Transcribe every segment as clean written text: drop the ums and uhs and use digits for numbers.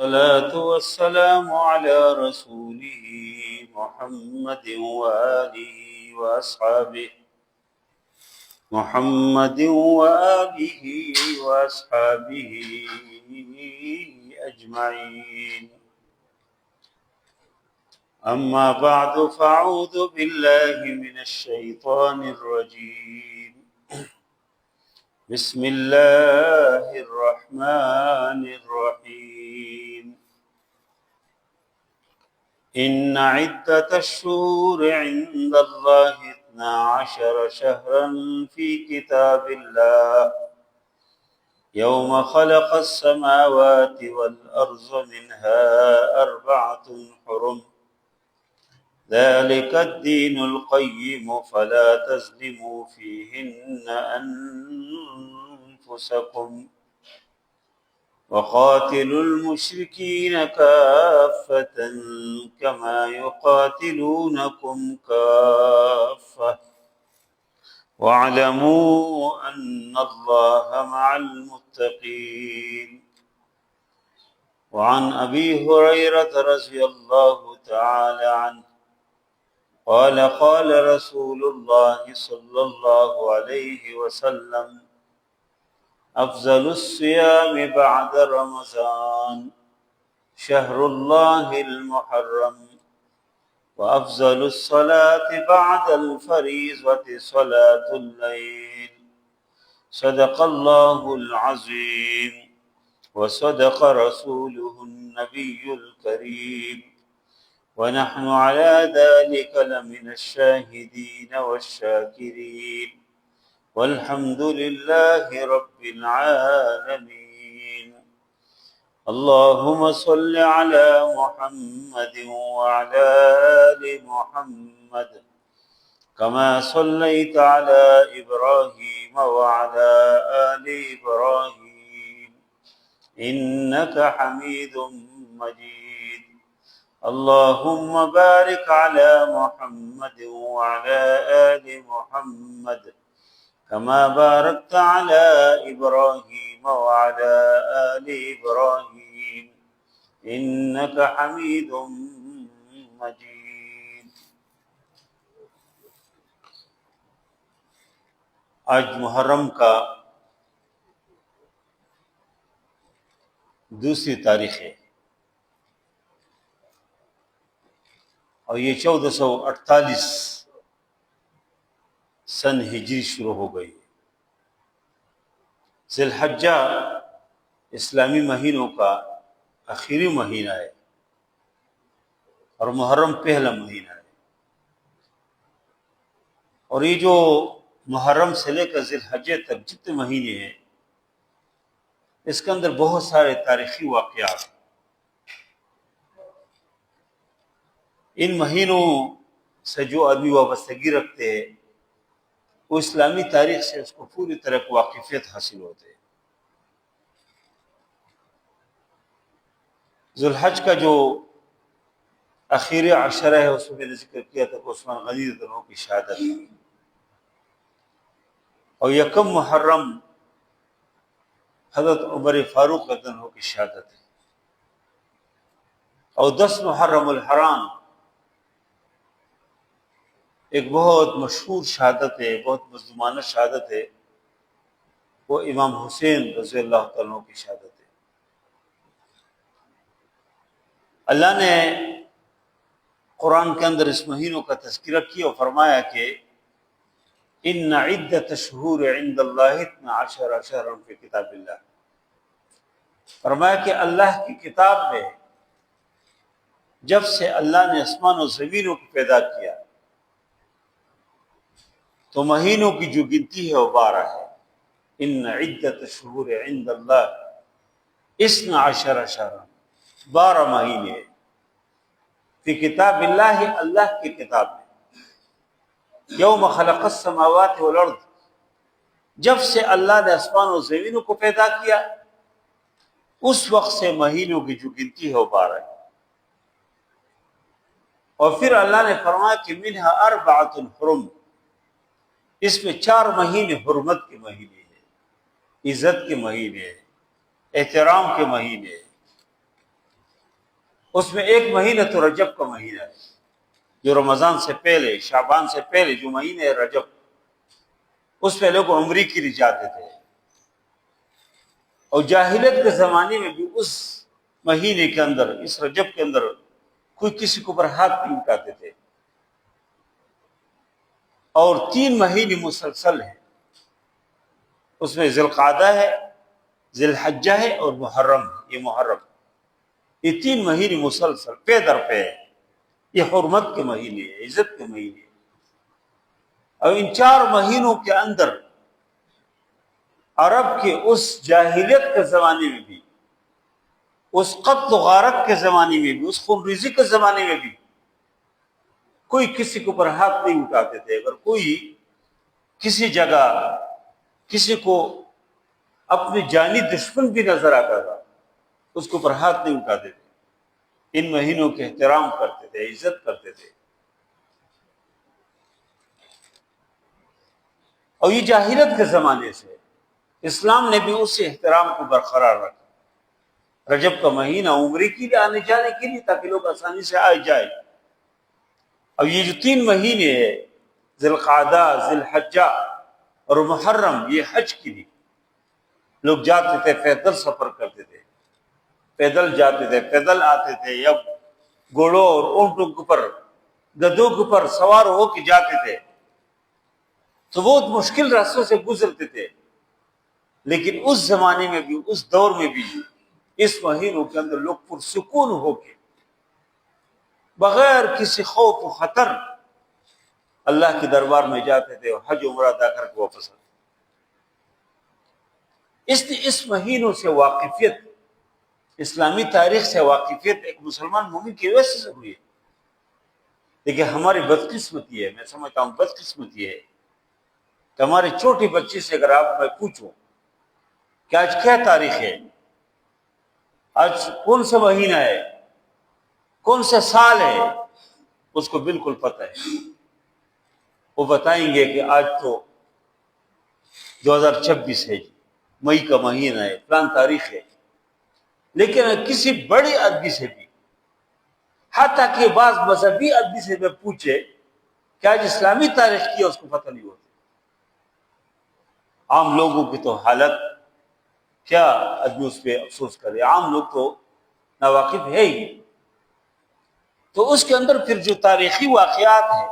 الصلاة والسلام على رسوله محمد وآله وأصحابه أجمعين. أما بعد فأعوذ بالله من الشيطان الرجيم. بسم الله الرحمن الرحيم. إن عدة الشهور عند الله 12 شهرا في كتاب الله يوم خلق السماوات والأرض منها 4 حرم ذلك الدين القيم فلا تظلموا فيهن أنفسكم وقاتلوا المشركين كافة كما يقاتلونكم كافة واعلموا أن الله مع المتقين. وعن أبي هريرة رضي الله تعالى عنه قال قال رسول الله صلى الله عليه وسلم أفضل الصيام بعد رمضان شهر الله المحرم وأفضل الصلاة بعد الفريضة صلاة الليل صدق الله العظيم وصدق رسوله النبي الكريم ونحن على ذلك لمن الشاهدين والشاكرين والحمد لله رب العالمين. اللهم صل على محمد وعلى آل محمد كما صليت على إبراهيم وعلى آل إبراهيم إنك حميد مجيد. اللهم بارك على محمد وعلى آل محمد كما باركت على إبراهيم وعلى آل إبراهيم إنك حميد مجيد. آج محرم کا دوسری تاریخ ہے اور یہ 1448 سن ہجری شروع ہو گئی. ذی الحجہ اسلامی مہینوں کا آخری مہینہ ہے اور محرم پہلا مہینہ ہے. اور یہ جو محرم سے لے کر ذی الحجہ تک جتنے مہینے ہیں اس کے اندر بہت سارے تاریخی واقعات ہیں. ان مہینوں سے جو آدمی وابستگی رکھتے ہیں وہ اسلامی تاریخ سے اس کو پوری طرح واقفیت حاصل ہوتے ہیں. ذی الحج کا جو آخری عشرہ ہے اس میں میں نے ذکر کیا تھا کہ عثمان غنی رضی اللہ عنہ کی شہادت ہے اور یکم محرم حضرت عمر فاروق رضی اللہ عنہ کی شہادت ہے اور 10 محرم الحرام ایک بہت مشہور شہادت ہے، بہت مظلومانہ شہادت ہے، وہ امام حسین رضی اللہ تعالیٰ عنہ کی شہادت ہے. اللہ نے قرآن کے اندر اس مہینوں کا تذکرہ کیا اور فرمایا کہ ان عدت الشہور عند اللہ 12 شہرا فی کتاب اللہ. فرمایا کہ اللہ کی کتاب میں جب سے اللہ نے آسمان و زمینوں کو پیدا کیا تو مہینوں کی جو گنتی ہے وہ 12 ہے. ان عدت الشہور عند اللہ 12 شہرا، 12 مہینے فی کتاب اللہ، اللہ کی کتاب میں. یوم خلق السماوات والارض، جب سے اللہ نے آسمان و زمینوں کو پیدا کیا اس وقت سے مہینوں کی جو گنتی ہے وہ 12 ہے. اور پھر اللہ نے فرمایا کہ منہا 4 حرم، اس میں 4 مہینے حرمت کے مہینے ہیں، عزت کے مہینے ہیں، احترام کے مہینے ہیں. اس میں ایک مہینہ تو رجب کا مہینہ ہے، جو رمضان سے پہلے، شعبان سے پہلے جو مہینہ ہے رجب، اس پہ لوگ عمرے کے لیے جاتے تھے، اور جاہلیت کے زمانے میں بھی اس مہینے کے اندر، اس رجب کے اندر، کوئی کسی کو اوپر ہاتھ نہیں اٹھاتے تھے۔ اور 3 مہینے مسلسل ہیں، اس میں ذی القعدہ ہے، ذی الحجہ ہے اور محرم ہے۔ یہ محرم، یہ 3 مہینے مسلسل پے در پے ہے۔ یہ حرمت کے مہینے ہیں، عزت کے مہینے ہیں۔ اور ان 4 مہینوں کے اندر عرب کے اس جاہلیت کے زمانے میں بھی، اس قتل و غارت کے زمانے میں بھی، اس خون ریزی کے زمانے میں بھی کوئی کسی کے اوپر ہاتھ نہیں اٹھاتے تھے۔ اگر کوئی کسی جگہ کسی کو اپنے جانی دشمن بھی نظر آتا تھا، اس کے اوپر ہاتھ نہیں اٹھاتے تھے۔ ان مہینوں کے احترام کرتے تھے، عزت کرتے تھے۔ اور یہ جاہلیت کے زمانے سے اسلام نے بھی اس احترام کو برقرار رکھا۔ رجب کا مہینہ عمرے کے لیے آنے جانے کے لیے، تاکہ لوگ آسانی سے آئے جائے۔ اور یہ جو 3 مہینے ہیں، ذی القعدہ، ذی الحجہ اور محرم، یہ حج کے لیے لوگ جاتے تھے، پیدل سفر کرتے تھے، پیدل جاتے تھے، پیدل آتے تھے، یا گھوڑوں اور اونٹوں کے اوپر، گدھوں کے اوپر سوار ہو کے جاتے تھے، تو بہت مشکل راستوں سے گزرتے تھے۔ لیکن اس زمانے میں بھی، اس دور میں بھی، اس مہینوں کے اندر لوگ پرسکون ہو کے، بغیر کسی خوف و خطر، اللہ کے دربار میں جاتے تھے اور حج عمرہ ادا کر کے واپس آتے۔ اس مہینوں سے واقفیت، اسلامی تاریخ سے واقفیت ایک مسلمان مومن کی وجہ سے ضروری ہے۔ لیکن ہماری بدقسمتی ہے، میں سمجھتا ہوں بدقسمتی ہے، کہ ہمارے چھوٹے بچے سے اگر آپ میں پوچھوں کہ آج کیا تاریخ ہے، آج کون سا مہینہ ہے، کون سا سال ہے، اس کو بالکل پتہ ہے۔ وہ بتائیں گے کہ آج تو 2026 ہے، مئی کا مہینہ ہے، فلان تاریخ ہے۔ لیکن کسی بڑے آدمی سے بھی، حتیٰ کہ بعض مذہبی آدمی سے بھی پوچھے کہ آج اسلامی تاریخ کی ہے، اس کو پتہ نہیں ہوتا۔ عام لوگوں کی تو حالت کیا، آدمی اس پہ افسوس کرے، عام لوگ تو ناواقف ہے ہی۔ تو اس کے اندر پھر جو تاریخی واقعات ہیں،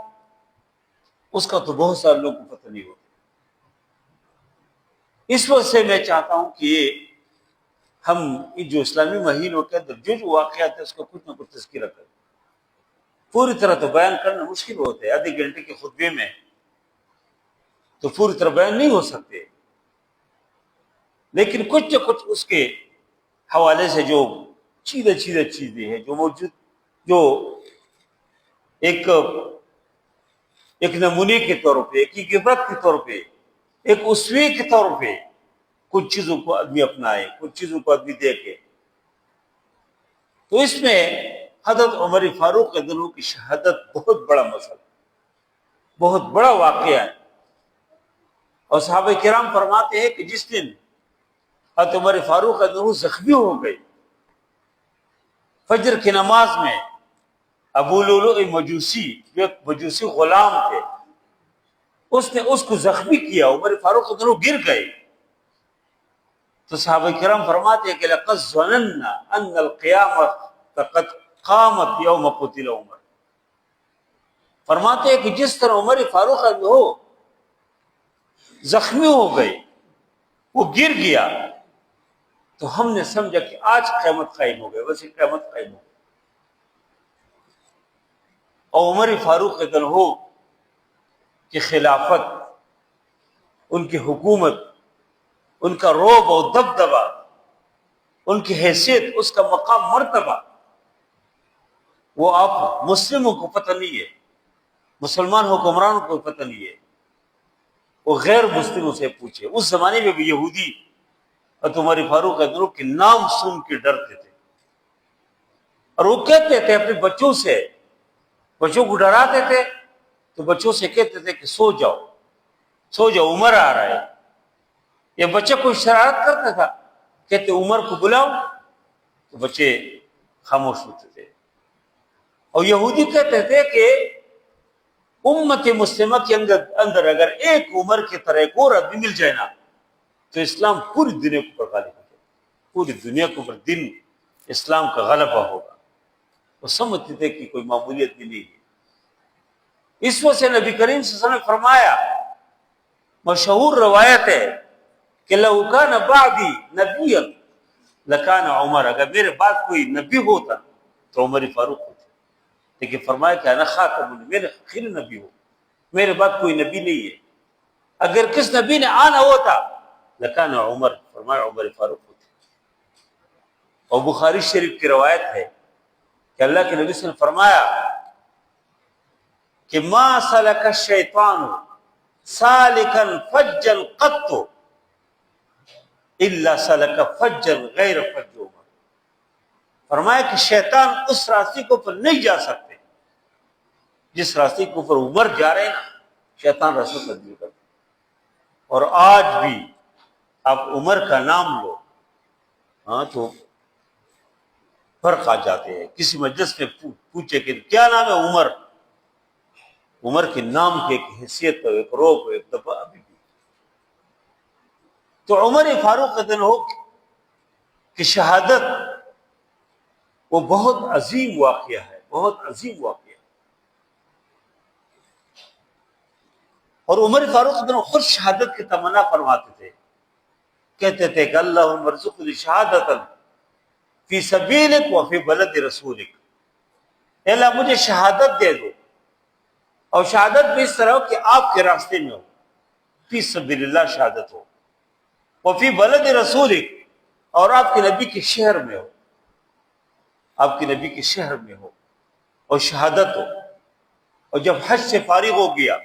اس کا تو بہت سارے لوگوں کو پتہ نہیں ہوتا۔ اس وجہ سے میں چاہتا ہوں کہ ہم جو اسلامی مہینوں کے اندر جو واقعات ہیں، اس کا کچھ نہ کچھ تذکرہ کریں۔ پوری طرح تو بیان کرنا مشکل ہوتا ہے، آدھے گھنٹے کے خطبے میں تو پوری طرح بیان نہیں ہو سکتے، لیکن کچھ نہ کچھ اس کے حوالے سے جو چیزیں چیزیں ہیں، جو موجود، جو ایک نمونے کے طور پہ، ایک عبرت کے طور پہ، ایک اسوے کے طور پہ کچھ چیزوں کو آدمی اپنائے، کچھ چیزوں کو آدمی دیکھے۔ تو اس میں حضرت عمر فاروق رضی اللہ عنہ کی شہادت بہت بڑا مسئلہ، بہت بڑا واقعہ ہے۔ اور صحابہ کرام فرماتے ہیں کہ جس دن حضرت عمر فاروق رضی اللہ عنہ زخمی ہو گئے، فجر کی نماز میں ابو لؤلؤ مجوسی، جو ایک مجوسی غلام تھے، اس نے اس کو زخمی کیا، عمر فاروق رضی اللہ عنہ گر گئے۔ تو صحابہ کرام فرماتے ہیں کہ لَقَدْ ظَنَنَّا أَنَّ الْقِيَامَةَ قَدْ قَامَتْ يَوْمَ قُتِلَ عمر۔ فرماتے ہیں کہ جس طرح عمر فاروق رضی اللہ عنہ زخمی ہو گئے، وہ گر گیا، تو ہم نے سمجھا کہ آج قیامت قائم ہو گئی، ویسے قیامت قائم ہو گئی۔ اور عمر فاروق رضی اللہ عنہ کی خلافت، ان کی حکومت، ان کا رعب اور دبدبہ، ان کی حیثیت، اس کا مقام مرتبہ، وہ آپ مسلموں کو پتہ نہیں ہے، مسلمان حکمرانوں کو پتہ نہیں ہے، وہ غیر مسلموں سے پوچھے۔ اس زمانے میں بھی یہودی اور عمر فاروق رضی اللہ عنہ کے نام سن کے ڈرتے تھے، اور وہ کہتے تھے اپنے بچوں سے، بچوں کو ڈراتے تھے تو بچوں سے کہتے تھے کہ سو جاؤ، سو جاؤ، عمر آ رہا ہے۔ یہ بچہ کوئی شرارت کرتا تھا، کہتے عمر کو بلاؤ، تو بچے خاموش ہوتے تھے۔ اور یہودی کہتے تھے کہ امت مسلمہ کے اندر اگر ایک عمر کی طرح ایک اور آدمی مل جائے نا تو اسلام پوری دنیا کے اوپر غالب ہو جائے، پوری دنیا کے اوپر دن اسلام کا غلبہ ہوگا۔ وہ سمجھتے تھے کہ کوئی معمولیت بھی نہیں ہے۔ اس وجہ سے نبی کریم صلی اللہ علیہ وسلم نے فرمایا، مشہور روایت ہے کہ لو کان بعدی نبیا لکان عمر، اگر میرے بعد کوئی نبی ہوتا تو عمر فاروق ہوتا، لیکن فرمایا کہ انا خاتم، میرے آخری نبی ہو، میرے بعد کوئی نبی نہیں ہے۔ اگر کس نبی نے آنا ہوتا لکان عمر، فرمایا عمر فاروق ہوتے۔ اور بخاری شریف کی روایت ہے کہ اللہ کے نبی صلی اللہ علیہ وسلم نے فرمایا کہ ما سلک الشیطان سالکا فجا قط الا سلک فجا غیر فج عمر، فرمایا کہ شیطان اس راستے کے اوپر نہیں جا سکتے جس راستے کے اوپر عمر جا رہے ہیں نا، شیطان راستہ تبدیل کرتا۔ اور آج بھی آپ عمر کا نام لو ہاں تو فرق آ جاتے ہیں۔ کسی مجلس میں پوچھے کہ کیا نام ہے عمر، عمر کے نام کی ایک حیثیت ہو، ایک روب ہو، ایک دفعہ ابھی بھی۔ تو عمر فاروق کا دن ہو کہ شہادت وہ بہت عظیم واقعہ ہے، بہت عظیم واقعہ۔ اور عمر فاروق کا دن خود شہادت کی تمنا فرماتے تھے، کہتے تھے کہ اللہم ارزقنی شہادتا فی سبیلک وفی بلد رسولک، اے اللہ مجھے شہادت دے دو، اور شہادت بھی اس طرح ہو کہ آپ کے راستے میں ہو، فی سبیل اللہ شہادت ہو، وفی بلد رسولک، اور آپ کے نبی کے شہر میں ہو، آپ کے نبی کے شہر میں ہو اور شہادت ہو۔ اور جب حج سے فارغ ہو گیا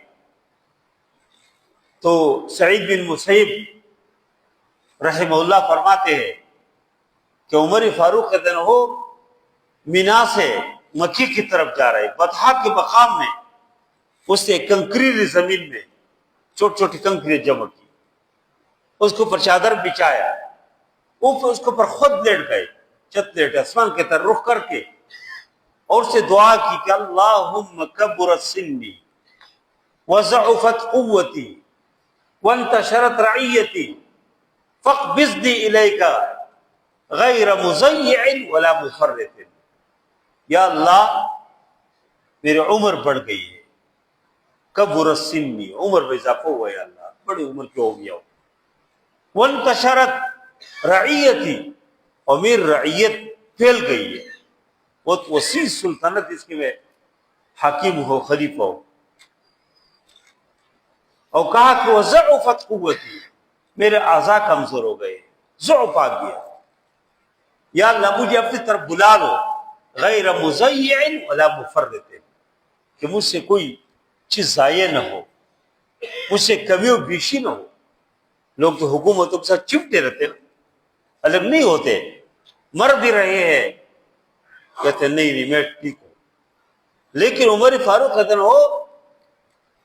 تو سعید بن مسیب رحمہ اللہ فرماتے ہیں کہ عمر فاروق کا دن ہو مینا سے مکی کی طرف جا رہے، بطحا کے مقام میں اس نے کنکریری زمین میں چھوٹی چھوٹی کنکریاں جمع کی، اس کے اوپر چادر بچھایا، اس کے اوپر خود لیٹ گئے، چھت لیٹ آسمان کی طرف رخ کر کے، اور سے دعا کی کہ اللہم کبرت سنی وضعفت قوتی وانتشرت رعیتی فاقبضنی الیک غیر مضیع ولا مفرط، یا اللہ میری عمر بڑھ گئی ہے، کبرت سنی، عمر میں اضافہ ہوا ہے، یا اللہ بڑی عمر کی ہو گیا ہو، وانتشرت رعیتی، اور میری رعیت پھیل گئی ہے، بہت وسیع سلطنت اس کی میں حاکم ہو، خلیفہ ہو۔ اور کہا کہ وضعفت قوتی، میرے اعضاء کمزور ہو گئے، ضعف آ گیا، یا اللہ مجھے اپنی طرف بلا لو، غیر مضیع ولا مفرط، کہ مجھ سے کوئی چیز ضائع نہ ہو، مجھ سے کمی و بیشی نہ ہو۔ لوگ تو حکومتوں کے ساتھ چپٹے رہتے نا، الگ نہیں ہوتے، مر بھی رہے ہیں کہتے نہیں میں ٹھیک ہوں۔ لیکن عمر فاروق کا دن ہو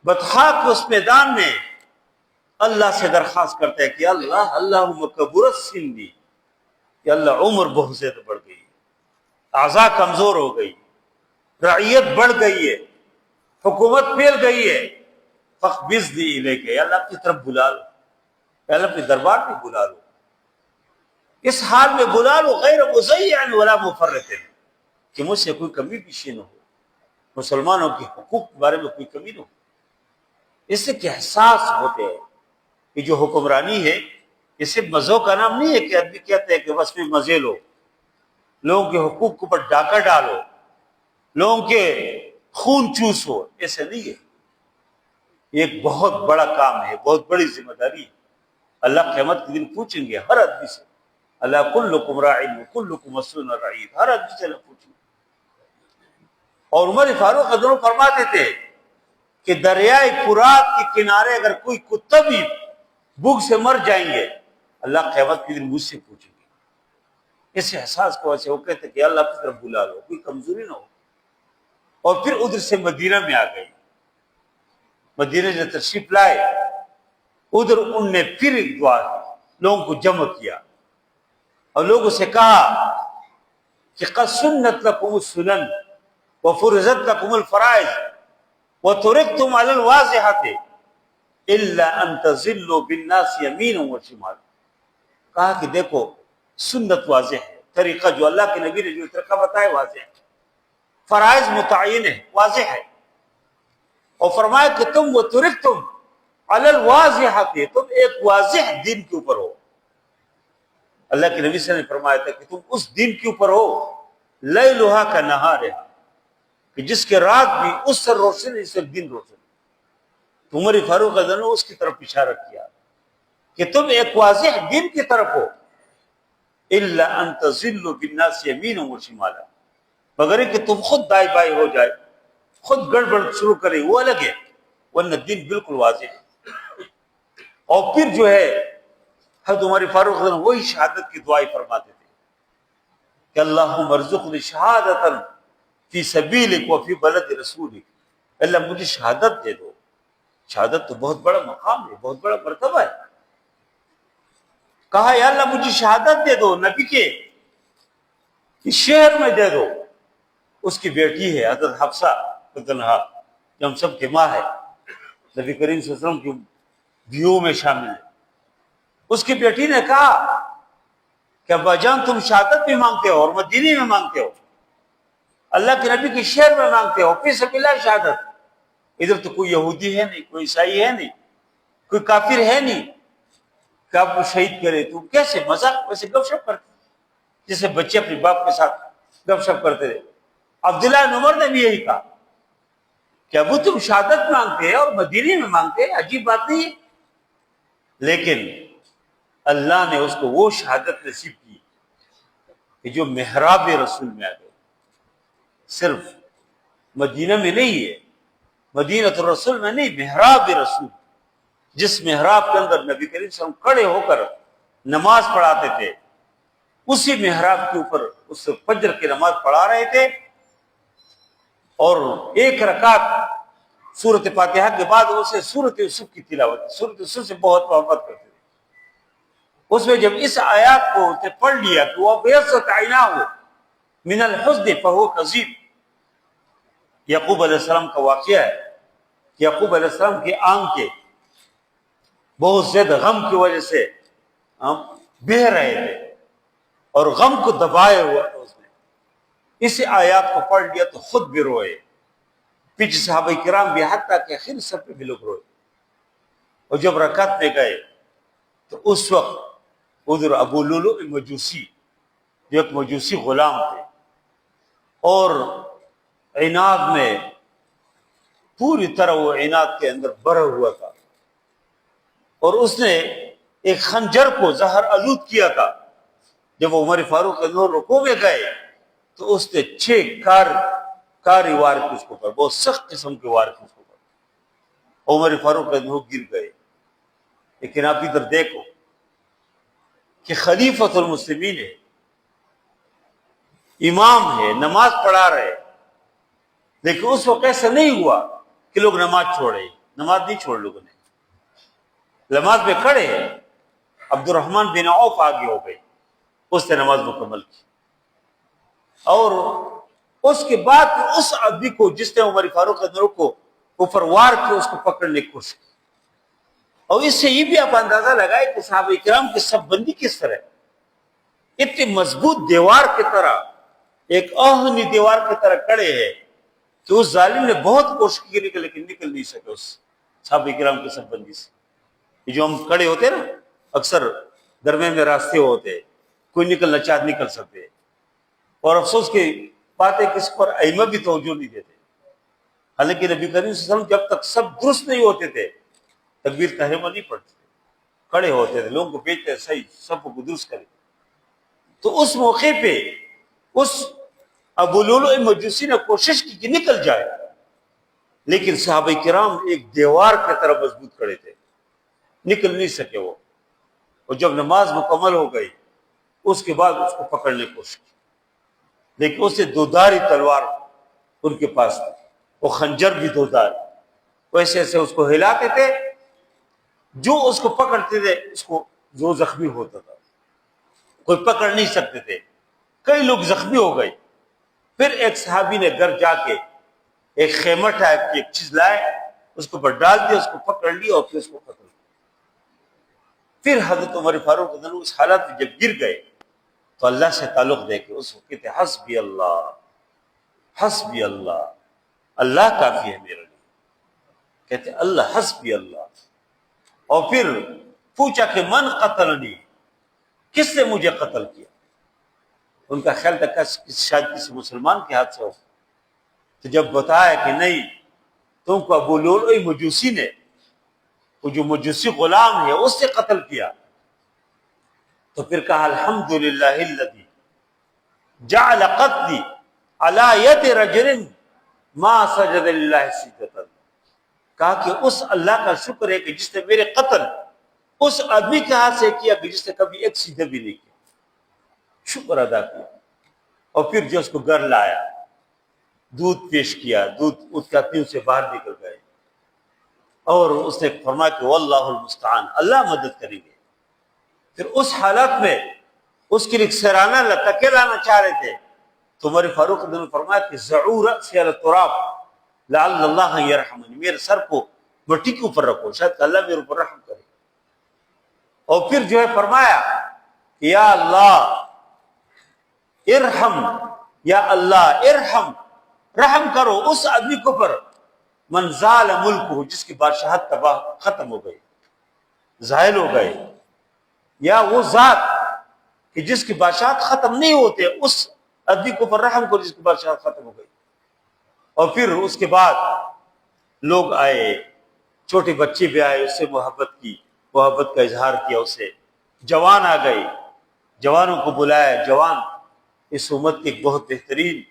بطحا کے اس میدان میں اللہ سے درخواست کرتے ہیں کہ اللہ اللہم کبرت سنی، کہ اللہ عمر بہت زیادہ بڑھ گئی، اعضاء کمزور ہو گئی، رعیت بڑھ گئی ہے، حکومت پھیل گئی ہے، فاقبضنی الیک، یا اللہ اپنی طرف بلا لو، یا اللہ اپنے دربار میں بلا لو، اس حال میں بلا لو، غیر مضیع ولا مفرط، کہ مجھ سے کوئی کمی پیشی نہ ہو، مسلمانوں کے حقوق کے بارے میں کوئی کمی نہ ہو۔ اس سے کہ احساس ہوتے ہیں کہ جو حکمرانی ہے یہ صرف مزوں کا نام نہیں ہے کہ آدمی کہتے ہیں کہ بس میں مزے لو، لوگوں کے حقوق کے اوپر ڈاکہ ڈالو، لوگوں کے خون چوسو، ایسے نہیں ہے۔ یہ ایک بہت بڑا کام ہے، بہت بڑی ذمہ داری ہے۔ اللہ قیامت کے دن پوچھیں گے ہر آدمی سے، اللہ کلکم راع وکلکم مسئول عن رعیتہ، ہر آدمی سے اللہ پوچھیں گے۔ اور عمر فاروق حضرت فرماتے تھے کہ دریائے فرات کے کنارے اگر کوئی کتا بھی بھوک سے مر جائیں گے اللہ قیامت کے دن مجھ سے پوچھیں گے۔ اس احساس کو ایسے وہ کہتے کہ اللہ کی طرف بلا لو، کوئی کمزوری نہ ہو۔ اور پھر ادھر سے مدینہ میں آ گئی، مدینہ سے تشریف لائے، ادھر ان نے پھر ایک دعا کی، لوگوں کو جمع کیا اور لوگوں سے کہا کہ قد سنت لکم السنن وفرضت لكم الفرائض وتركتم على الواضحات الا ان تضلوا بالناس يمينا وشمالا. کہا کہ دیکھو سنت واضح ہے، طریقہ جو اللہ کے نبی نے جو طریقہ بتایا واضح ہے، فرائض متعین ہے، واضح ہے. اور فرمایا کہ تم وترکتم علی الواضحات، تم ایک واضح دین کے اوپر ہو. اللہ کے نبی صلی اللہ علیہ وسلم نے فرمایا تھا کہ تم اس دین کے اوپر ہو لیلھا کنہارھا، کہ جس کے رات بھی اس سے روشن اس سے دن روشن. تو عمر فاروق رضی اللہ عنہ اس کی طرف اشارہ کیا کہ تم ایک واضح دین کی طرف ہو. الا ان تضلوا بالناس یمینا وشمالا، مگر کہ تم خود دائیں بائیں ہو جائے، خود گڑبڑ شروع کرے، وہ الگ ہے، ورنہ دین بالکل واضح ہے. اور پھر جو ہے حضرت عمر فاروق رضی اللہ عنہ وہی شہادت کی دعائیں فرماتے تھے کہ اللہم ارزقنی شہادتا فی سبیلک وفی بلد رسولک، اللہ مجھے شہادت دے دو. شہادت تو بہت بڑا مقام ہے، بہت بڑا مرتبہ ہے. کہا یا اللہ مجھے شہادت دے دو نبی کے اس شہر میں دے دو. اس کی بیٹی ہے حضرت حفصہ رضی اللہ عنہا، جو ہم سب کی ماں ہے، نبی کریم صلی اللہ علیہ وسلم کی بیووں میں شامل ہے. اس کی بیٹی نے کہا کہ ابا جان تم شہادت بھی مانگتے ہو اور مدینے میں مانگتے ہو، اللہ کے نبی کے شہر میں مانگتے ہو، فی سبیل اللہ شہادت. ادھر تو کوئی یہودی ہے نہیں، کوئی عیسائی ہے نہیں، کوئی کافر ہے نہیں کہ آپ کو شہید کرے. تو کیسے مذاق ویسے گپ شپ کرتے جیسے بچے اپنے باپ کے ساتھ گپ شپ کرتے رہے. عبداللہ بن عمر نے بھی یہی کہا کہ ابو تم شہادت مانگتے ہیں اور مدینے میں مانگتے ہیں، عجیب بات نہیں ہے. لیکن اللہ نے اس کو وہ شہادت نصیب کی کہ جو محراب رسول میں آ گئے. صرف مدینہ میں نہیں ہے، مدینہ الرسول میں نہیں، محراب رسول، جس محراب کے اندر نبی کریم صلی اللہ علیہ وسلم کھڑے ہو کر نماز پڑھاتے تھے، اسی محراب کے اوپر اس فجر کی نماز پڑھا رہے تھے. اور ایک رکعت سورۃ فاتحہ کے بعد اسے سورۃ یوسف کی تلاوت، سورۃ یوسف سے بہت محبت کرتے تھے. اس میں جب اس آیات کو پڑھ لیا کہ وہ بیست عیناہ من الحزن فهو کظیم، یعقوب علیہ السلام کا واقعہ ہے کہ یعقوب علیہ السلام کی آنکھیں بہت زیادہ غم کی وجہ سے بہہ رہے تھے اور غم کو دبائے ہوا تھا. اس نے اس آیات کو پڑھ لیا تو خود بھی روئے، پیچھے صحابہ کرام بھی، حتیٰ کہ آخر سب پہ بھی لوگ روئے. اور جب رکعت میں گئے تو اس وقت ادھر ابو لؤلؤ مجوسی، جو ایک مجوسی غلام تھے اور عناد میں پوری طرح وہ عناد کے اندر بھرا ہوا تھا، اور اس نے ایک خنجر کو زہر آلود کیا تھا. جب عمر فاروق رکوع میں گئے تو اس نے 6 کاری وار کی اس کو پر، بہت سخت قسم کے وار کی اس کو پر. عمر فاروق گر گئے. لیکن آپ ادھر دیکھو کہ خلیفۃ المسلمین ہے، امام ہے، نماز پڑھا رہے، لیکن اس وقت ایسا نہیں ہوا کہ لوگ نماز چھوڑے. نماز نہیں چھوڑ لوگوں نے، نماز میں کھڑے ہیں. عبد الرحمن بن عوف آگے ہو گئے، اس نے نماز مکمل کی. اور اس کے بعد اس آدمی کو جس نے عمر فاروق کو اوپر وار کیا، اس کو پکڑنے کی کوشش کی. اور اس سے یہ بھی آپ اندازہ لگائے کہ صحابہ کرام کی صف بندی کس طرح، اتنی مضبوط دیوار کی طرح، ایک آہنی دیوار کی طرح کھڑے ہیں کہ اس ظالم نے بہت کوشش کی لیکن نکل نہیں سکے اس صحابہ کرام کی صف بندی سے. یہ جو ہم کھڑے ہوتے ہیں نا، اکثر درمیان میں راستے ہوتے، کوئی نکلنا چاہت نکل سکتے. اور افسوس کی بات ہے کہ اس پر ائمہ بھی توجہ نہیں دیتے. حالانکہ نبی کریم صلی اللہ علیہ وسلم جب تک سب درست نہیں ہوتے تھے تکبیر تحریمہ نہیں پڑھتے تھے، کھڑے ہوتے تھے، لوگوں کو بھیجتے صحیح سب کو درست کرے. تو اس موقع پہ اس ابو لؤلؤ مجوسی نے کوشش کی کہ نکل جائے، لیکن صحابہ کرام ایک دیوار کی طرح مضبوط کھڑے تھے، نکل نہیں سکے وہ. اور جب نماز مکمل ہو گئی اس کے بعد اس کو پکڑنے کی کوشش کی، لیکن اسے 2 دھاری تلوار ان کے پاس تھی، وہ خنجر بھی 2 دھار، ویسے ایسے اس کو ہلاتے تھے، جو اس کو پکڑتے تھے اس کو جو زخمی ہوتا تھا. کوئی پکڑ نہیں سکتے تھے، کئی لوگ زخمی ہو گئے. پھر ایک صحابی نے گھر جا کے ایک خیمہ ٹائپ کی ایک چیز لائے، اس کو اوپر ڈال دیا، اس کو پکڑ لیا اور پھر اس کو قتل کیا۔ پھر حضرت عمر فاروق رضی اللہ عنہ اس حالت میں جب گر گئے تو اللہ سے تعلق دے کے اس وقت کہتے حسبی اللہ، حسبی اللہ، اللہ کافی ہے میرے لیے، کہتے اللہ حسبی اللہ۔ اور پھر پوچھا کہ من قتلنی، کس نے مجھے قتل کیا؟ ان کا خیال تھا کہ شاید کسی مسلمان کے ہاتھ سے ہو، تو جب بتایا کہ نہیں، تم کو ابو لؤلؤ مجوسی نے، وہ جو مجوسی غلام ہے اس سے قتل کیا، تو پھر کہا الحمدللہ الذی جعل قتلی علی ید رجل ما سجد للہ سجدۃ، کہا کہ اس اللہ کا شکر ہے کہ جس نے میرے قتل اس آدمی کے ہاتھ سے کیا کہ جس نے کبھی ایک سجدہ بھی نہیں کیا، شکر ادا کیا۔ اور پھر جو اس کو گھر لایا، دودھ پیش کیا، دودھ اس کا پیو سے باہر نکل گئے، اور اس نے فرمایا کہ واللہ المستعان، اللہ مدد کریں گے۔ پھر اس حالت میں اس کے لیے سرانہ تکے لانا چاہ رہے تھے، تو عمر فاروق نے فرمایا کہ ضعور رأسی علی التراب لعل اللہ یرحمنی، میرے سر کو مٹی کے اوپر رکھو، شاید اللہ میرے اوپر رحم کرے۔ اور پھر جو ہے فرمایا کہ یا اللہ ارحم، یا اللہ ارحم، رحم کرو اس آدمی کو پر من زال ملک، جس کی بادشاہت تباہ ختم ہو گئی، زائل ہو گئے، یا وہ ذات کہ جس کی بادشاہت ختم نہیں ہوتے، اس آدمی کو پر رحم کرو جس کی بادشاہت ختم ہو گئی۔ اور پھر اس کے بعد لوگ آئے، چھوٹے بچے بھی آئے، اس سے محبت کا اظہار کیا، اسے جوان آ گئے، جوانوں کو بلایا۔ جوان اس امت کی ایک بہت بہترین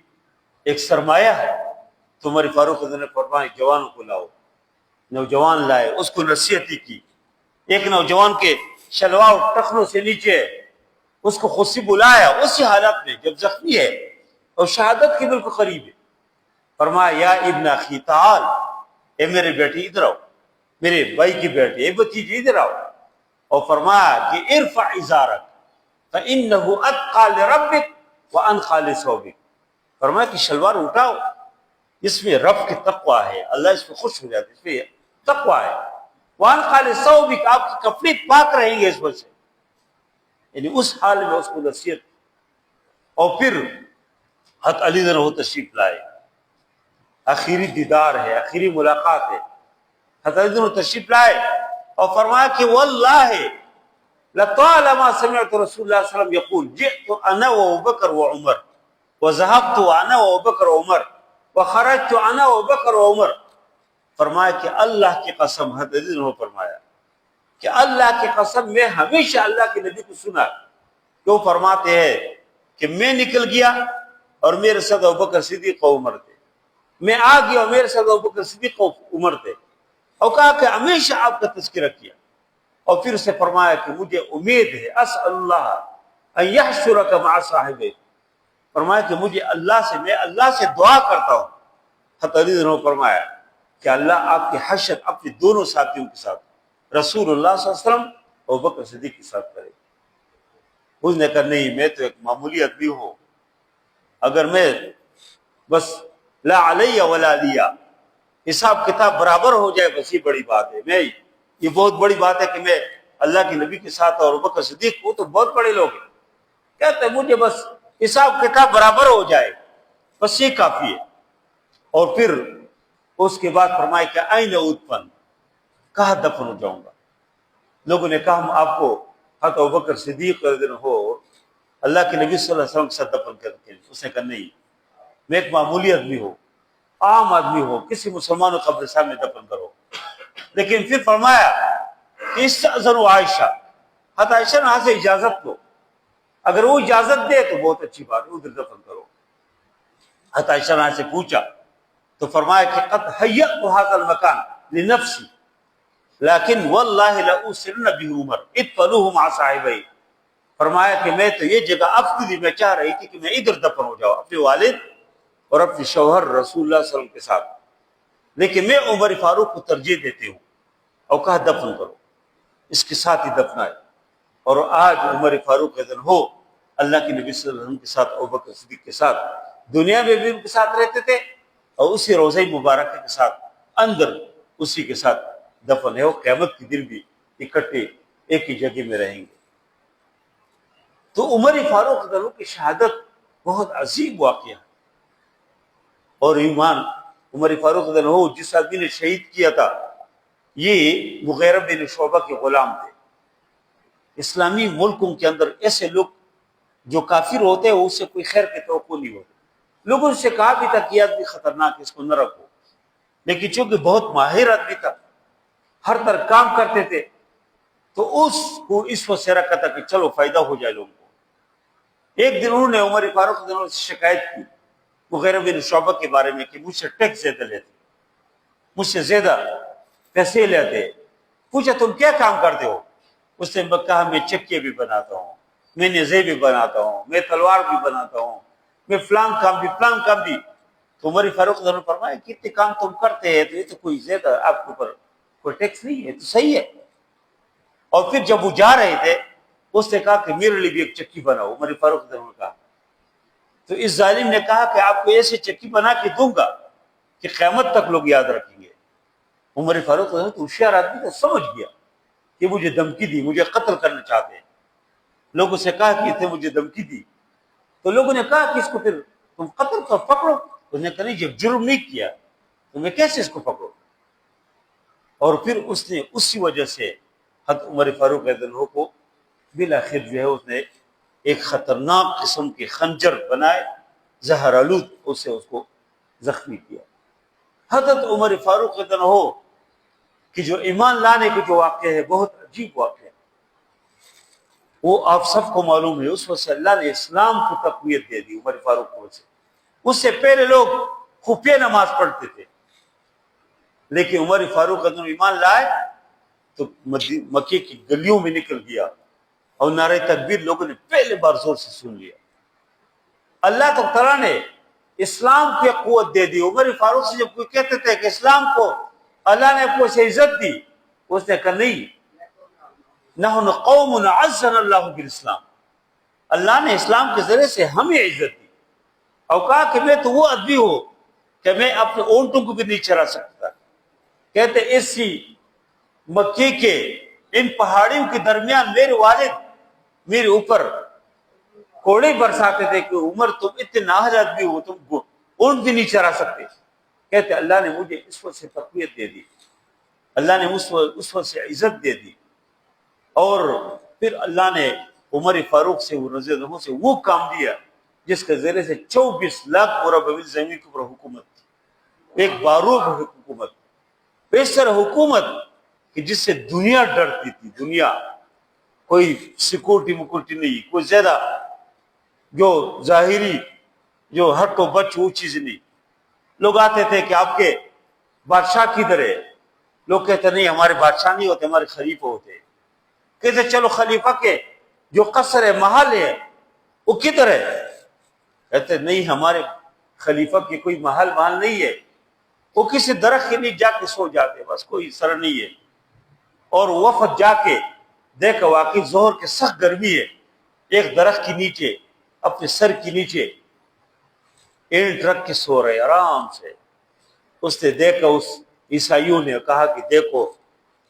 ایک سرمایہ ہے، تو عمر فاروق نے فرمایا جوانوں کو لاؤ۔ نوجوان لائے، اس کو نصیحتی کی۔ ایک نوجوان کے شلوار ٹخنوں سے نیچے اس کو خود سے بلایا، اسی حالت میں جب زخمی ہے اور شہادت کے بالکل قریب ہے، فرمایا یا ابن اخی تعال، اے میرے بیٹے ادھر آؤ، میرے بھائی کی بیٹے، اے بھتیجے ادھر آؤ۔ اور فرمایا کہ ارفع ازارک فانہ اتقی لربک وانقی لثوبک، فرمایا کہ شلوار اٹھاؤ، اس میں رب کی تقوی ہے، اللہ اس میں خوش ہو جاتا ہے، اس میں تقوی ہے۔ وانقی لثوبک، آپ کی کپڑے پاک رہیں گے اس وجہ سے، یعنی اس حال میں اس کو نصیحت۔ اور پھر حضرت علی رضی اللہ عنہ تشریف لائے، آخری دیدار ہے، آخری ملاقات ہے، حضرت علی رضی اللہ عنہ تشریف لائے اور فرمایا کہ واللہ لطالما سمعت رسول اللہ صلی اللہ علیہ وسلم یقول جئت انا وابوبکر وعمر وذهبت انا وابوبکر وعمر وخرجت انا وابوبکر وعمر، فرمایا کہ اللہ کی قسم، حضرت علی نے فرمایا کہ اللہ کی قسم میں ہمیشہ اللہ کے نبی کو سنا کہ وہ فرماتے ہیں کہ میں نکل گیا اور میرے ساتھ ابوبکر صدیق و عمر تھے، میں آ گیا اور میرے ساتھ ابوبکر صدیق و عمر تھے، اور کہا کہ ہمیشہ آپ کا تذکرہ کیا۔ اور پھر اسے فرمایا کہ مجھے امید ہے اسأل اللہ ان یحشرک مع صاحبہ، فرمایا کہ مجھے میں اللہ سے دعا کرتا ہوں، حضرت علی نے فرمایا کہ اللہ آپ کے حشر اپنے دونوں ساتھیوں کے ساتھ، رسول اللہ صلی اللہ علیہ وسلم اور ابوبکر صدیق کے ساتھ کرے۔ اس نے کہا نہیں، میں تو ایک معمولی آدمی ہوں، اگر میں بس لا علی ولا لیا، حساب کتاب برابر ہو جائے بس یہ بڑی بات ہے، یہ بہت بڑی بات ہے کہ میں اللہ کے نبی کے ساتھ اور ابوبکر صدیق، وہ تو بہت بڑے لوگ ہیں، کہتے ہیں مجھے بس حساب کتاب برابر ہو جائے بس یہ کافی ہے۔ اور پھر اس کے بعد فرمایا کہ این ادفن، کہاں دفن ہو جاؤں گا؟ لوگوں نے کہا ہم آپ کو حضرت ابوبکر صدیق ہو اللہ کے نبی صلی اللہ علیہ وسلم کے ساتھ دفن کرتے ہیں۔ اس نے کہا نہیں، میں ایک معمولی آدمی ہوں، عام آدمی ہو، کسی مسلمان کو قبرستان میں دفن کرو۔ لیکن پھر فرمایا کہ استأذنوا عائشہ، حضرت عائشہ نے وہاں سے اجازت لو، اگر وہ اجازت دے تو بہت اچھی بات ہے، ادھر دفن کرو۔ حضرت عائشہ نے سے پوچھا تو فرمایا کہ قد حیأت هذا المکان لنفسی لیکن واللہ لأوصلن به عمر ادفنوه مع صاحبہ، فرمایا کہ میں تو یہ جگہ اب کے لیے میں چاہ رہی تھی کہ میں ادھر دفن ہو جاؤں اپنے والد اور اپنے شوہر رسول اللہ صلی اللہ علیہ وسلم کے ساتھ، لیکن میں عمر فاروق کو ترجیح دیتی ہوں، اور کہا دفن کرو، اس کے ساتھ ہی دفنائے۔ اور آج عمر فاروق ہو اللہ کے نبی صلی اللہ علیہ وسلم کے ساتھ، ابوبکر صدیق کے ساتھ دنیا میں بھی ان کے ساتھ رہتے تھے اور اسی روضہ مبارکہ کے ساتھ اندر اسی کے ساتھ دفن ہے، وہ قیامت کے دن بھی اکٹھے ایک ہی جگہ میں رہیں گے۔ تو عمر فاروق رضی اللہ عنہ کی شہادت بہت عظیم واقعہ ہے۔ اور ایمان عمر فاروق رضی اللہ عنہ جس آدمی نے شہید کیا تھا یہ مغیرہ بن شعبہ کے غلام تھے۔ اسلامی ملکوں کے اندر ایسے لوگ جو کافر ہوتے ہیں اس سے کوئی خیر کی توقع نہیں ہوتی۔ لوگوں نے کہا بھی تھا کہ یہ آدمی خطرناک ہے، اس کو نہ رکھو، لیکن چونکہ بہت ماہر آدمی تھا، ہر طرح کام کرتے تھے، تو اس کو اس وقت سے رکھا تھا کہ چلو فائدہ ہو جائے لوگوں کو۔ ایک دن انہوں نے عمر فاروق رضی اللہ عنہ سے شکایت کی مغیرہ بن شعبہ کے بارے میں کہ مجھ سے ٹیکس زیادہ لیتے، مجھ سے زیادہ پیسے لیتے۔ پوچھا تم کیا کام کرتے ہو؟ اس نے کہا میں چکیے بھی بناتا ہوں، میں نیزے بھی بناتا ہوں، میں تلوار بھی بناتا ہوں، میں فلان کام بھی۔ تو عمر فاروق رضی اللہ عنہ فرمایا کتنے کام تم کرتے ہیں تو یہ تو کوئی زیادہ آپ کے اوپر کوئی ٹیکس نہیں ہے، تو صحیح ہے۔ اور پھر جب وہ جا رہے تھے اس نے کہا کہ میرے لیے بھی ایک چکی بناؤ۔ عمر فاروق رضی اللہ عنہ نے کہا، تو اس ظالم نے کہا کہ آپ کو ایسے چکی بنا کے دوں گا کہ قیامت تک لوگ یاد رکھیں گے۔ عمر فاروق رضی اللہ عنہ تو ہوشیار آدمی تھا، سمجھ گیا کہ مجھے دھمکی دی، مجھے قتل کرنا چاہتے ہیں۔ لوگوں سے کہا کہ اسے مجھے دھمکی دی، تو لوگوں نے کہا کہ اس کو پھر تم قتل کر پکڑو۔ اس نے کہا نہیں، جب جرم نہیں کیا تو میں کیسے اس کو پکڑوں؟ اور پھر اس نے اسی وجہ سے حضرت عمر فاروق رضی اللہ عنہ کو بالآخر جو ہے اس نے ایک خطرناک قسم کے خنجر بنائے، زہر آلود، اس سے اس کو زخمی کیا۔ حضرت عمر فاروق رضی اللہ عنہ کہ جو ایمان لانے کے جو واقعہ ہے بہت عجیب واقعہ ہے، وہ آپ سب کو معلوم ہے۔ اس وقت سے اللہ نے اسلام کو تقویت دے دی عمر فاروق کو سے۔ اس سے پہلے لوگ خفیہ نماز پڑھتے تھے، لیکن عمر فاروق رضی اللہ عنہ ایمان لائے تو مکے کی گلیوں میں نکل گیا اور نعرہ تکبیر لوگوں نے پہلے بار زور سے سن لیا۔ اللہ تعالیٰ نے اسلام کی قوت دے دی۔ عمر فاروق سے جب کوئی کہتے تھے کہ اسلام کو اللہ نے کو سے عزت دی، اس نے کہا نہیں، نحن قوم عزنا اللہ بالاسلام، اللہ نے اسلام کے ذریعے سے ہمیں عزت دی۔ اور کہا کہ میں تو وہ آدمی ہوں کہ میں اپنے اونٹوں کو بھی نہیں چرا سکتا۔ کہتے اسی مکے کے ان پہاڑیوں کے درمیان میرے والد میرے اوپر کوڑے برساتے تھے کہ عمر تم اتنے نااہل آدمی ہو، تم اونٹ بھی نہیں چرا سکتے۔ کہتے اللہ نے مجھے اس وقت سے تقویت دے دی، اللہ نے اس وقت سے عزت دے دی۔ اور پھر اللہ نے عمر فاروق سے رضی اللہ عنہ سے وہ کام دیا جس کے ذریعے سے 24 لاکھ مربع زمین کے اوپر حکومت تھی، ایک باروق حکومت، پیسر حکومت کہ جس سے دنیا ڈرتی تھی۔ دنیا کوئی سیکورٹی نہیں، کوئی زیادہ جو ظاہری جو ہٹ و بچ وہ چیز نہیں۔ لوگ آتے تھے کہ آپ کے بادشاہ کدھر ہے؟ لوگ کہتے نہیں ہمارے بادشاہ نہیں ہوتے، ہمارے خلیفہ ہوتے۔ کہتے چلو خلیفہ کے جو قصر ہے، محل ہے، وہ کدھر ہے؟ کہتے نہیں ہمارے خلیفہ کے کوئی محل نہیں ہے، وہ کسی درخت کے نیچے جا کے سو جاتے، بس کوئی سر نہیں ہے۔ اور وفد جا کے دیکھا واقعی ظہر کے سخت گرمی ہے، ایک درخت کے نیچے اپنے سر کے نیچے اینٹ رکھ کے سو رہے آرام سے۔ اس نے دیکھا، اس عیسائیوں نے کہا کہ دیکھو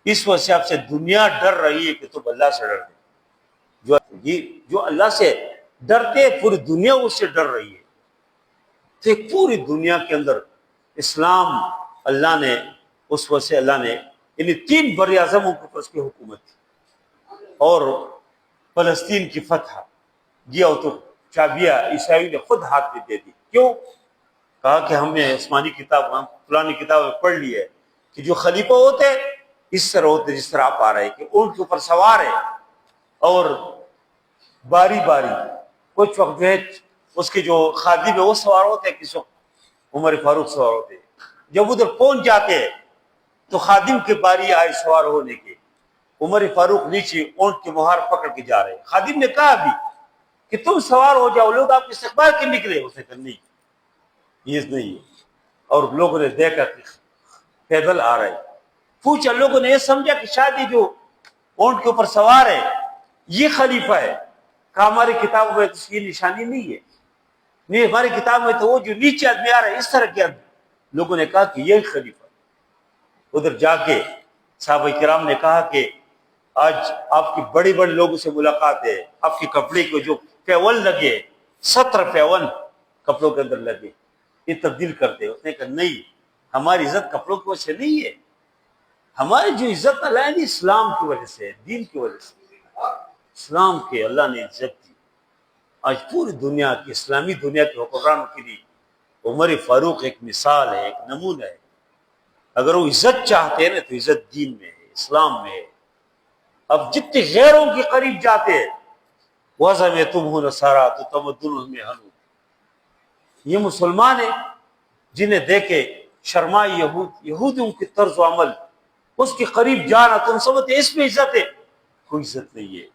اس وقت سے آپ سے دنیا ڈر رہی ہے کہ تم اللہ سے ڈر دیں۔ جو اللہ سے ڈرتے پوری دنیا اس سے ڈر رہی ہے۔ تو ایک پوری دنیا کے اندر اسلام اللہ نے اس وقت سے اللہ نے یعنی 3 بر اعظموں کے اوپر اس کی حکومت تھی، اور فلسطین کی فتح دیا تو چابیاں عیسائیوں نے خود ہاتھ میں دے دی۔ کیوں؟ کہا کہ ہم نے آسمانی کتاب پرانی کتاب میں پڑھ لی ہے کہ جو خلیفہ ہوتے اس طرح ہوتے جس طرح آپ آ رہے کہ اونٹ کے اوپر سوار ہے، اور باری باری کچھ وقت جو ہے اس کے جو خادم ہے وہ سوار ہوتے ہیں، کس وقت عمر فاروق سوار ہوتے ہیں۔ جب ادھر پہنچ جاتے ہیں تو خادم کے باری آئے سوار ہونے کے، عمر فاروق نیچے اونٹ کے مہار پکڑ کے جا رہے۔ خادم نے کہا بھی کہ تم سوار ہو جاؤ، لوگ آپ کے استقبال کے نکلے۔ اس نے کہا نہیں، یہ نہیں ہے۔ اور لوگوں نے دیکھا کہ پیدل آ رہے، پوچھا، لوگوں نے یہ سمجھا کہ شاید یہ جو اونٹ کے اوپر سوار ہے یہ خلیفہ ہے۔ کہا ہماری کتابوں میں اس کی نشانی نہیں ہے، نہیں ہماری کتاب میں تو وہ جو نیچے آدمی آ رہا ہے اس طرح کے آدمی، لوگوں نے کہا کہ یہی خلیفہ۔ ادھر جا کے صحابہ کرام نے کہا کہ آج آپ کی بڑے بڑے لوگوں سے ملاقات ہے، آپ کے کپڑے کو جو پیون لگے 17 پیون کپڑوں کے اندر لگے، یہ تبدیل کرتے۔ اس نے کہا نہیں، ہماری عزت کپڑوں کی وجہ سے نہیں ہے، ہماری جو عزت اللہ نے اسلام کی وجہ سے، دین کی وجہ سے، اسلام کے اللہ نے عزت دی۔ آج پوری دنیا کی اسلامی دنیا کے حکمرانوں کے لیے عمر فاروق ایک مثال ہے، ایک نمونہ ہے۔ اگر وہ عزت چاہتے ہیں نا تو عزت دین میں ہے، اسلام میں ہے۔ اب جتنے غیروں کے قریب جاتے ہیں، وَذَا میں تم ہو نصارا تو تمدن میں ہنو، یہ مسلمان ہیں جنہیں دیکھے شرمائی یہودیوں کی طرز و عمل، اس کے قریب جانا تم سمجھتے اس میں عزت ہے، کوئی عزت نہیں ہے۔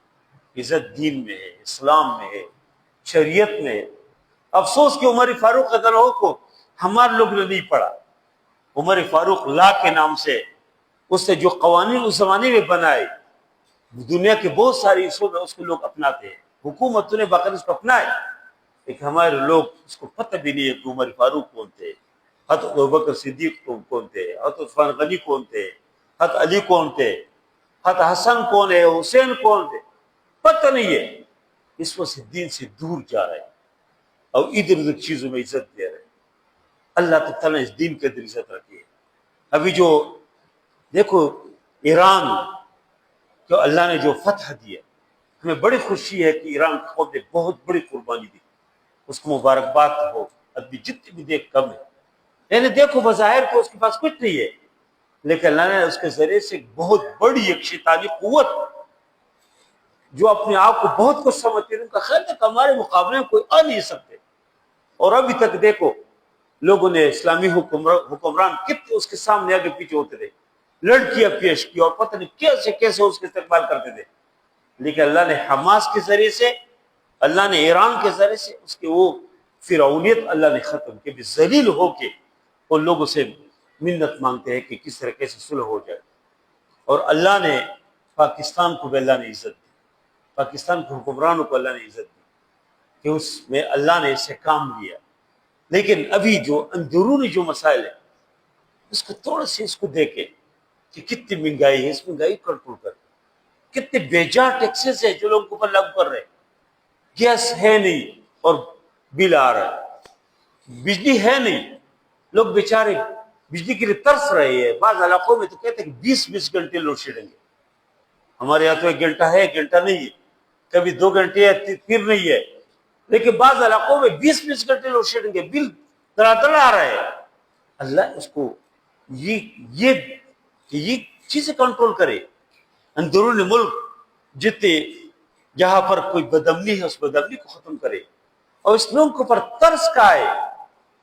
عزت دین میں ہے، اسلام میں ہے، شریعت میں ہے۔ افسوس کہ عمر فاروق رضی اللہ عنہ کو ہمارے لوگ نے نہیں پڑھا۔ عمر فاروق لا کے نام سے اس نے جو قوانین اس زمانے میں بنائے، دنیا کے بہت سارے حصوں میں اس کو لوگ اپناتے ہیں، حکومتوں نے باقاعدہ اس کو اپنائے، لیکن ہمارے لوگ اس کو پتہ بھی نہیں ہے کہ عمر فاروق کون تھے، حضرت ابوبکر صدیق کون تھے، حضرت عثمان غنی کون تھے، حضرت علی کون تھے، حضرت حسن کون ہے، حسین کون تھے، پتہ نہیں ہے۔ اس وجہ سے دین سے دور جا رہے ہیں اور ادھر ادھر چیزوں میں عزت دے رہے ہیں۔ اللہ تعالیٰ نے اس دین کے اندر عزت رکھی ہے۔ ابھی جو دیکھو ایران کو اللہ نے جو فتح دیا، ہمیں بڑی خوشی ہے کہ ایران کی قوم نے بہت بڑی قربانی دی، اس کو مبارکباد ہو۔ ابھی جتنی بھی دیکھ کم ہے، یعنی دیکھو بظاہر تو اس کے پاس کچھ نہیں ہے، لیکن اللہ نے اس کے ذریعے سے بہت بڑی ایک شیطانی قوت جو اپنے آپ کو بہت کچھ سمجھتے ہیں، ان کا خیال ہے کہ ہمارے مقابلے میں کوئی آ نہیں سکتے۔ اور ابھی تک دیکھو لوگوں نے اسلامی حکمران کتنے اس کے سامنے آگے پیچھے ہوتے تھے، لڑکیاں پیش کی اور پتہ نہیں کیسے کیسے اس کے استقبال کرتے تھے، لیکن اللہ نے حماس کے ذریعے سے، اللہ نے ایران کے ذریعے سے اس کے وہ فرعونیت اللہ نے ختم کی۔ بھی ذلیل ہو کے ان لوگوں سے منت مانگتے ہیں کہ کس طرح کیسے صلح ہو جائے۔ اور اللہ نے پاکستان کو بھی اللہ نے عزت دی، پاکستان کے حکمرانوں کو اللہ نے عزت دی کہ اس میں اللہ نے اس سے کام لیا۔ لیکن ابھی جو اندرونی جو مسائل ہیں اس کو تھوڑا سے اس کو دیکھیں کہ کتنی مہنگائی ہے، اس مہنگائی کو کنٹرول کر، کتنے بیجا ٹیکسز ہیں جو لوگوں کو اوپر لاگو کر رہے ہیں۔ گیس ہے نہیں اور بل آ رہا ہے، بجلی ہے نہیں، لوگ بیچارے بجلی کے لیے ترس رہے ہیں۔ بعض علاقوں میں تو کہتے ہیں کہ 20 گھنٹے لوڈ شیڈنگ ہے، ہمارے یہاں تو 1 گھنٹہ ہے، 1 گھنٹہ نہیں ہے، کبھی 2 گھنٹے ہے پھر نہیں ہے، لیکن بعض علاقوں میں 20 گھنٹے لوڈ شیڈنگ ہے، بل تڑا آ رہا ہے۔ اللہ اس کو یہ چیزیں کنٹرول کرے، اندرون ملک جتنے جہاں پر کوئی بدامنی ہے اس بدامنی کو ختم کرے، اور اس لوگوں کے اوپر ترس کا آئے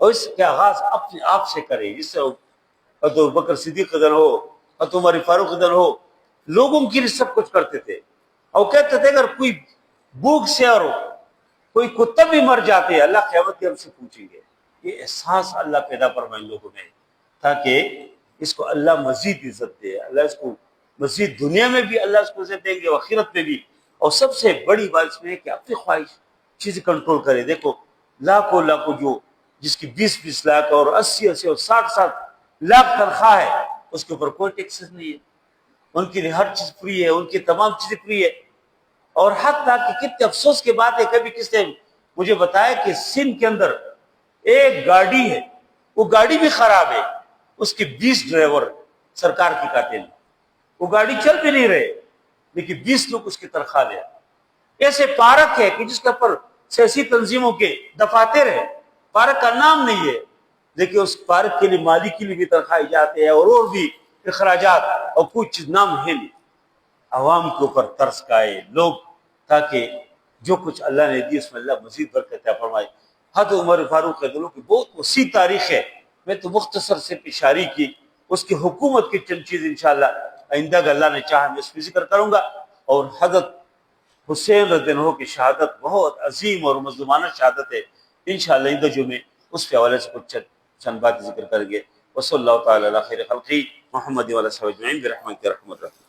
اور اس کے آغاز اپنے آپ سے کرے، جس سے حضرت ابوبکر صدیق رضی اللہ عنہ، حضرت عمر فاروق رضی اللہ عنہ لوگوں کے لیے سب کچھ کرتے تھے، اور کہتے تھے اگر کوئی بھوک سے اور کوئی کتا بھی مر جاتے اللہ قیامت کے ہم سے پوچھیں گے۔ یہ احساس اللہ پیدا فرمائے لوگوں میں، تاکہ اس کو اللہ مزید عزت دے، اللہ اس کو مزید دنیا میں بھی اللہ اس کو عزت دیں گے، آخرت میں بھی۔ اور سب سے بڑی بات اس میں ہے کہ اپنی خواہش چیزیں کنٹرول کرے۔ دیکھو لاکھوں جو جس کی 20 لاکھ اور 80 اور 60 لاکھ تنخواہ ہے، اس کے اوپر کوئی ٹیکسز نہیں ہے، ان کے لیے ہر چیز فری ہے، ان کی تمام چیزیں فری ہے۔ اور حتیٰ کہ کتنے افسوس کی بات ہے، کبھی کس نے مجھے بتایا کہ سندھ کے اندر ایک گاڑی ہے، وہ گاڑی بھی خراب ہے، اس کے 20 ڈرائیور سرکار کی قاتل، وہ گاڑی چل بھی نہیں رہے لیکن 20 لوگ اس کی تنخواہ لے۔ ایسے پارک ہے کہ جس کے اوپر سیاسی تنظیموں کے دفاتر ہے، پارک کا نام نہیں ہے، لیکن اس پارک کے لیے مالی کے لیے بھی تنخواہ جاتے ہیں اور بھی اخراجات، اور کوئی چیز نام ہے نہیں۔ عوام کے اوپر ترس کھائے لوگ، تاکہ جو کچھ اللہ نے دی اس میں اللہ مزید برکت عطا فرمائے۔ حضرت عمر فاروق رضی اللہ عنہ کی بہت وسیع تاریخ ہے، میں تو مختصر سے اشاری کی، اس کی حکومت کی چند چیز انشاءاللہ آئندہ اگر اللہ نے چاہا میں اس میں ذکر کروں گا۔ اور حضرت حسین رضی اللہ عنہ کی شہادت بہت عظیم اور مظلومانہ شہادت ہے، انشاءاللہ آئندہ جو میں اس کے حوالے سے کچھ چند باتیں ذکر کریں گے۔ وصلی اللہ تعالی علی خیر خلقہ محمد وعلی آلہ وصحبہ اجمعین برحمتک یا ارحم الراحمین۔